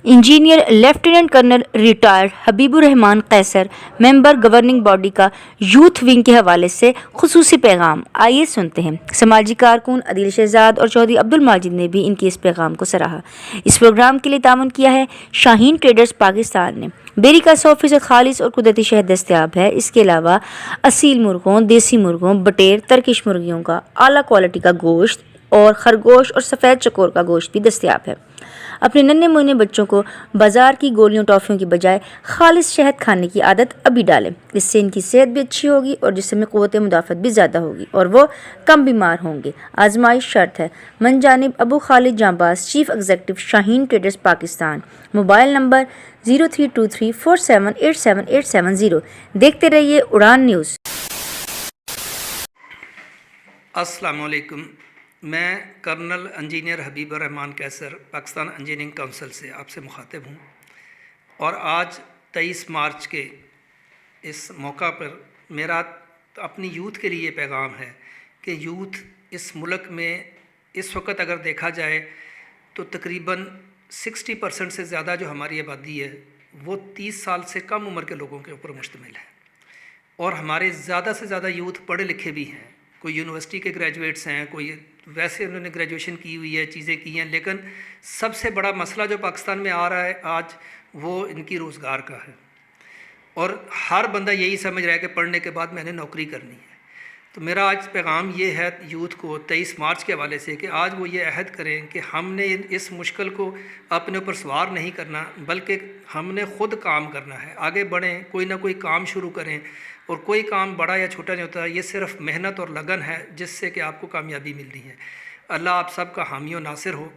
Engineer lieutenant colonel retired Habibur Rahman Qaiser member governing body का youth wing के हवाले से खुसूसी पैगाम। आइए सुनते हैं। समाजी कारकुन अदील शहजाद और चौधरी अब्दुल माजिद ने भी इनके इस पैगाम को सराहा। इस प्रोग्राम के लिए ताउन किया है शाहीन ट्रेडर्स पाकिस्तान ने। बेरी का 100% खालिश और कुदरती शहद दस्तयाब है। इसके अलावा असील मुर्गों, देसी मुर्गों, बटेर, तर्किश मुर्गियों का आला क्वालिटी का गोश्त और खरगोश और सफ़ेद चकोर का गोश्त भी दस्तयाब है। अपने नन्हे मुन्ने बच्चों को बाजार की गोलियों टॉफ़ियों की बजाय खालिश शहद खाने की आदत अभी डालें। इससे इनकी सेहत भी अच्छी होगी और जिसमें क़ुव्वत मुदाफ़त भी ज़्यादा होगी और वो कम बीमार होंगे। आजमाइश शर्त है। मन जानिब अबू खालिद जांबाज, chief executive, Shaheen traders Pakistan. Mobile number 0323478780। देखते रहिए उड़ान न्यूज़। अस्सलाम वालेकुम। मैं कर्नल इंजीनियर हबीबुर रहमान कैसर पाकिस्तान इंजीनियरिंग काउंसिल से आपसे मुखातिब हूँ और आज 23 मार्च के इस मौका पर मेरा अपनी यूथ के लिए पैगाम है कि यूथ इस मुल्क में इस वक्त अगर देखा जाए तो तकरीबन 60% से ज़्यादा जो हमारी आबादी है वो 30 साल से कम उम्र के लोगों के ऊपर मुश्तमिल है और हमारे ज़्यादा से ज़्यादा यूथ पढ़े लिखे भी हैं। कोई यूनिवर्सिटी के ग्रेजुएट्स हैं, कोई वैसे उन्होंने ग्रेजुएशन की हुई है, चीज़ें की हैं, लेकिन सबसे बड़ा मसला जो पाकिस्तान में आ रहा है आज वो इनकी रोज़गार का है और हर बंदा यही समझ रहा है कि पढ़ने के बाद मैंने नौकरी करनी है। तो मेरा आज पैगाम ये है यूथ को 23 मार्च के हवाले से कि आज वो ये अहद करें कि हमने इस मुश्किल को अपने ऊपर सवार नहीं करना बल्कि हमने ख़ुद काम करना है। आगे बढ़ें, कोई ना कोई काम शुरू करें और कोई काम बड़ा या छोटा नहीं होता, ये सिर्फ मेहनत और लगन है जिससे कि आपको कामयाबी मिलनी है। अल्लाह आप सब का हामी और नासिर हो।